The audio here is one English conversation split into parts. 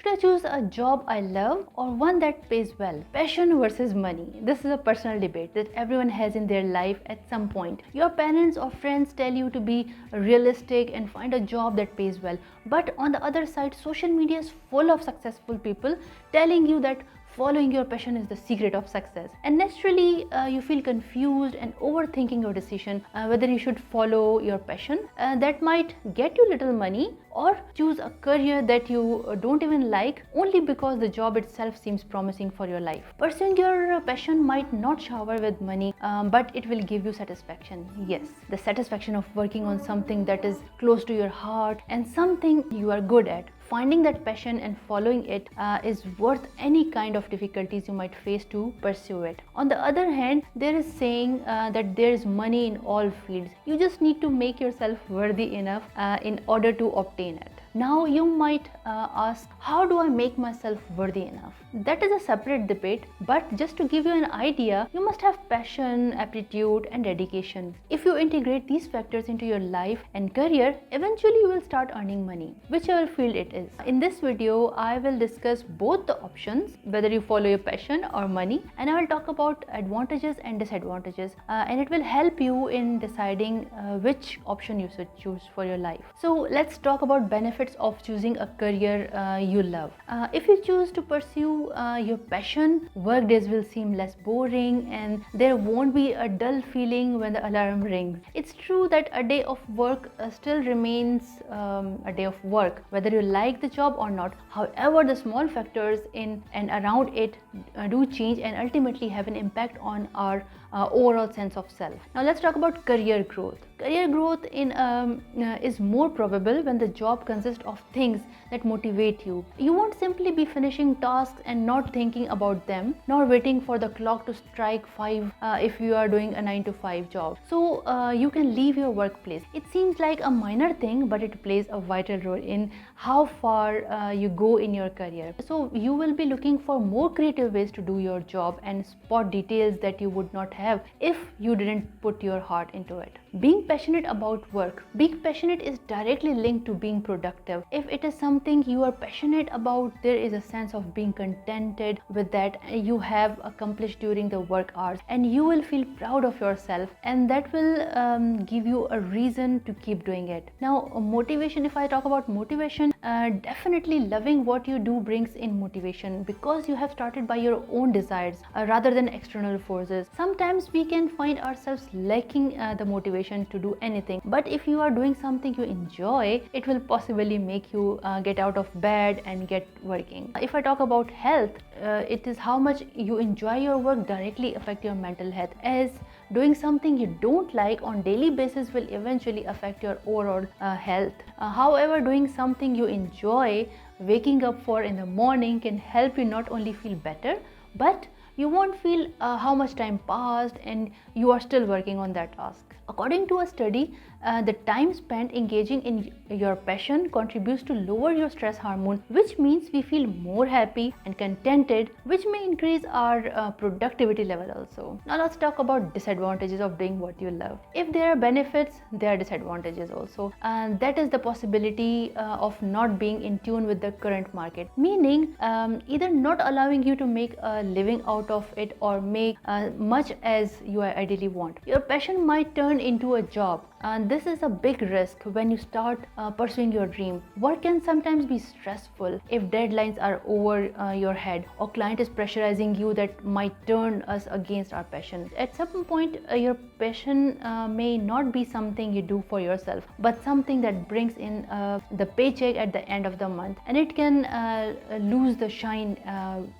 Should I choose a job I love or one that pays well? Passion versus money. This is a personal debate that everyone has in their life at some point. Your parents or friends tell you to be realistic and find a job that pays well. But on the other side, social media is full of successful people telling you that following your passion is the secret of success, and naturally you feel confused and overthinking your decision whether you should follow your passion that might get you little money, or choose a career that you don't even like only because the job itself seems promising for your life. Pursuing your passion might not shower with money, but it will give you satisfaction. Yes, the satisfaction of working on something that is close to your heart and something you are good at. Finding that passion and following it is worth any kind of difficulties you might face to pursue it. On the other hand, there is saying that there is money in all fields. You just need to make yourself worthy enough in order to obtain it. Now you might ask, how do I make myself worthy enough? That is a separate debate, but just to give you an idea, you must have passion, aptitude and dedication. If you integrate these factors into your life and career, eventually you will start earning money, whichever field it is. In this video, I will discuss both the options, whether you follow your passion or money, and I will talk about advantages and disadvantages, and it will help you in deciding which option you should choose for your life. So let's talk about benefits of choosing a career you love. If you choose to pursue your passion, work days will seem less boring and there won't be a dull feeling when the alarm rings. It's true that a day of work still remains a day of work, whether you like the job or not. However, the small factors in and around it do change and ultimately have an impact on our overall sense of self. Now let's talk about career growth. Career growth is more probable when the job consists of things that motivate you. You won't simply be finishing tasks and not thinking about them, nor waiting for the clock to strike 5 if you are doing a 9 to 5 job. So you can leave your workplace. It seems like a minor thing, but it plays a vital role in how far you go in your career. So you will be looking for more creative ways to do your job and spot details that you would not have if you didn't put your heart into it. Being passionate about work. Being passionate is directly linked to being productive. If it is something you are passionate about, there is a sense of being contented with that you have accomplished during the work hours, and you will feel proud of yourself, and that will give you a reason to keep doing it. Now, motivation, if I talk about motivation, definitely loving what you do brings in motivation because you have started by your own desires rather than external forces. Sometimes we can find ourselves lacking the motivation to do anything, but if you are doing something you enjoy, it will possibly make you get out of bed and get working. If I talk about health, it is how much you enjoy your work directly affect your mental health, as doing something you don't like on daily basis will eventually affect your overall health. However, doing something you enjoy, waking up for in the morning, can help you not only feel better, but you won't feel how much time passed and you are still working on that task. According to a study, the time spent engaging in your passion contributes to lower your stress hormone, which means we feel more happy and contented, which may increase our productivity level also. Now let's talk about disadvantages of doing what you love. If there are benefits, there are disadvantages also, and that is the possibility of not being in tune with the current market, meaning either not allowing you to make a living out of it or make much as you ideally want. Your passion might turn into a job, and this is a big risk when you start pursuing your dream. Work can sometimes be stressful if deadlines are over your head, or client is pressurizing you that might turn us against our passion. At some point, your passion may not be something you do for yourself, but something that brings in the paycheck at the end of the month, and it can lose the shine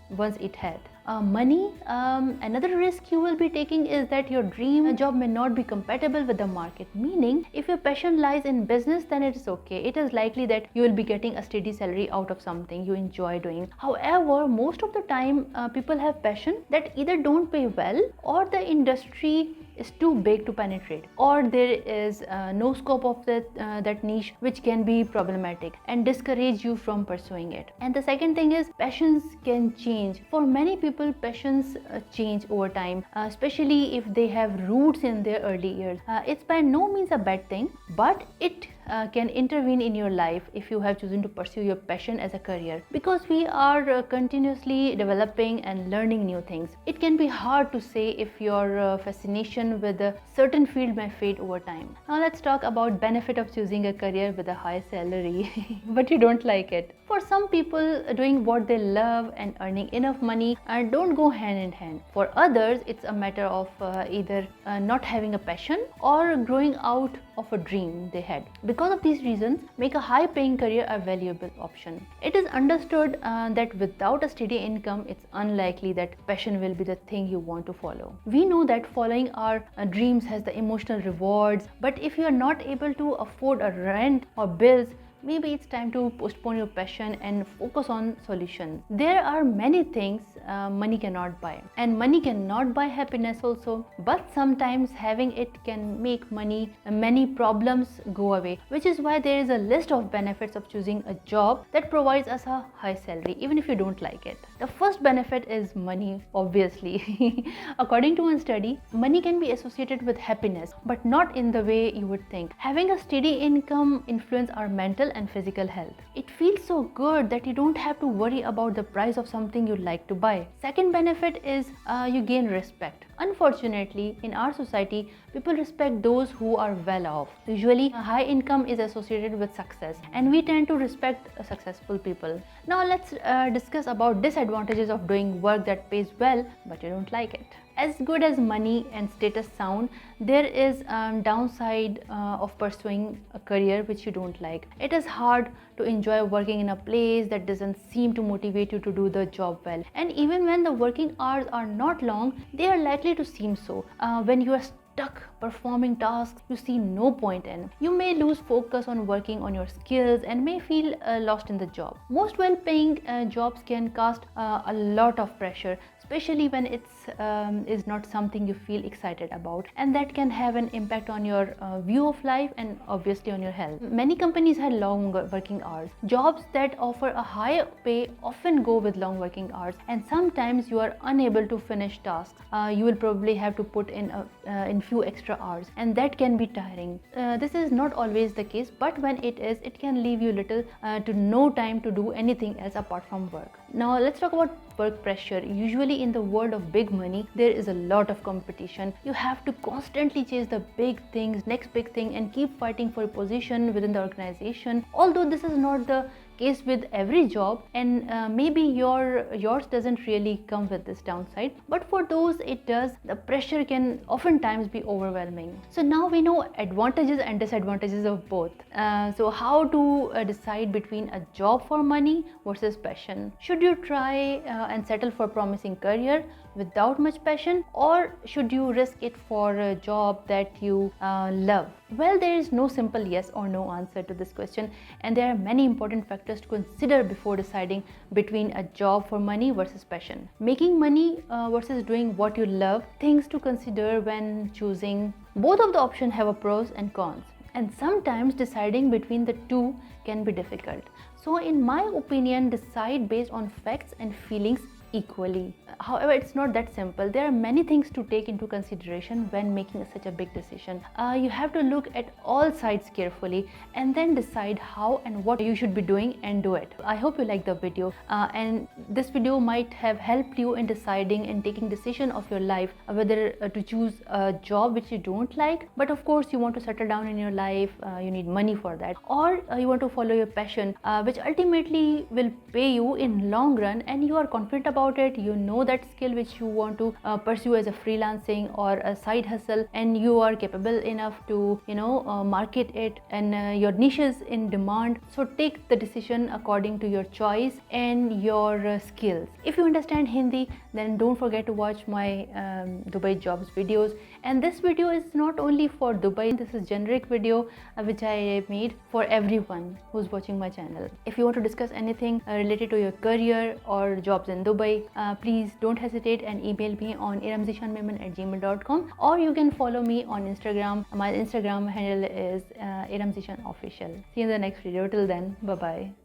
once it had. Money, another risk you will be taking is that your dream job may not be compatible with the market, meaning if your passion lies in business, then it is okay. It is likely that you will be getting a steady salary out of something you enjoy doing. However, most of the time people have passion that either don't pay well, or the industry is too big to penetrate, or there is no scope of that niche, which can be problematic and discourage you from pursuing it. And the second thing is passions can change. For many people, passions change over time, especially if they have roots in their early years. It's by no means a bad thing, but it can intervene in your life if you have chosen to pursue your passion as a career, because we are continuously developing and learning new things. It can be hard to say if your fascination with a certain field may fade over time. Now let's talk about benefit of choosing a career with a high salary but you don't like it. For some people, doing what they love and earning enough money don't go hand in hand. For others, it's a matter of either not having a passion or growing out of a dream they had. Because of these reasons, make a high paying career a valuable option. It is understood that without a steady income, it's unlikely that passion will be the thing you want to follow. We know that following our dreams has the emotional rewards, but if you are not able to afford a rent or bills, maybe it's time to postpone your passion and focus on solutions. There are many things money cannot buy, and money cannot buy happiness also, but sometimes having it can make many problems go away, which is why there is a list of benefits of choosing a job that provides us a high salary even if you don't like it. The first benefit is money, obviously. According to one study, money can be associated with happiness, but not in the way you would think. Having a steady income influences our mental and physical health. It feels so good that you don't have to worry about the price of something you like to buy. Second benefit is you gain respect. Unfortunately, in our society, people respect those who are well off. Usually, a high income is associated with success, and we tend to respect successful people. Now, let's discuss about disadvantages of doing work that pays well, but you don't like it. As good as money and status sound, there is a downside of pursuing a career which you don't like. It is hard to enjoy working in a place that doesn't seem to motivate you to do the job well. And even when the working hours are not long, they are likely to seem so. When you are stuck performing tasks you see no point in, you may lose focus on working on your skills and may feel lost in the job. Most well-paying jobs can cast a lot of pressure, especially when it's is not something you feel excited about, and that can have an impact on your view of life and obviously on your health. Many companies have long working hours. Jobs that offer a high pay often go with long working hours, and sometimes you are unable to finish tasks. You will probably have to put in few extra hours, and that can be tiring. This is not always the case, but when it is, it can leave you little to no time to do anything else apart from work. Now let's talk about work pressure. Usually in the world of big money, there is a lot of competition. You have to constantly chase the big things, next big thing, and keep fighting for a position within the organization. Although this is not the case with every job, and maybe yours doesn't really come with this downside, but for those it does, the pressure can oftentimes be overwhelming. So now we know advantages and disadvantages of both. So how to decide between a job for money versus passion? Should you try and settle for promising career without much passion, or should you risk it for a job that you love? Well, there is no simple yes or no answer to this question, and there are many important factors to consider before deciding between a job for money versus passion. Making money versus doing what you love, things to consider when choosing. Both of the options have a pros and cons, and sometimes deciding between the two can be difficult. So in my opinion, decide based on facts and feelings equally. However, it's not that simple. There are many things to take into consideration when making such a big decision. You have to look at all sides carefully and then decide how and what you should be doing and do it. I hope you like the video, and this video might have helped you in deciding and taking decision of your life, whether to choose a job which you don't like, but of course you want to settle down in your life, you need money for that, or you want to follow your passion, which ultimately will pay you in long run, and you are confident about it. You know that skill which you want to pursue as a freelancing or a side hustle, and you are capable enough to market it, and your niche is in demand. So take the decision according to your choice and your skills. If you understand Hindi, then don't forget to watch my Dubai jobs videos. And this video is not only for Dubai, this is generic video which I made for everyone who's watching my channel. If you want to discuss anything related to your career or jobs in Dubai, please don't hesitate and email me on erumzeeshan@gmail.com, or you can follow me on Instagram. My Instagram handle is Erum Zeeshan official. See you in the next video. Till then, bye bye.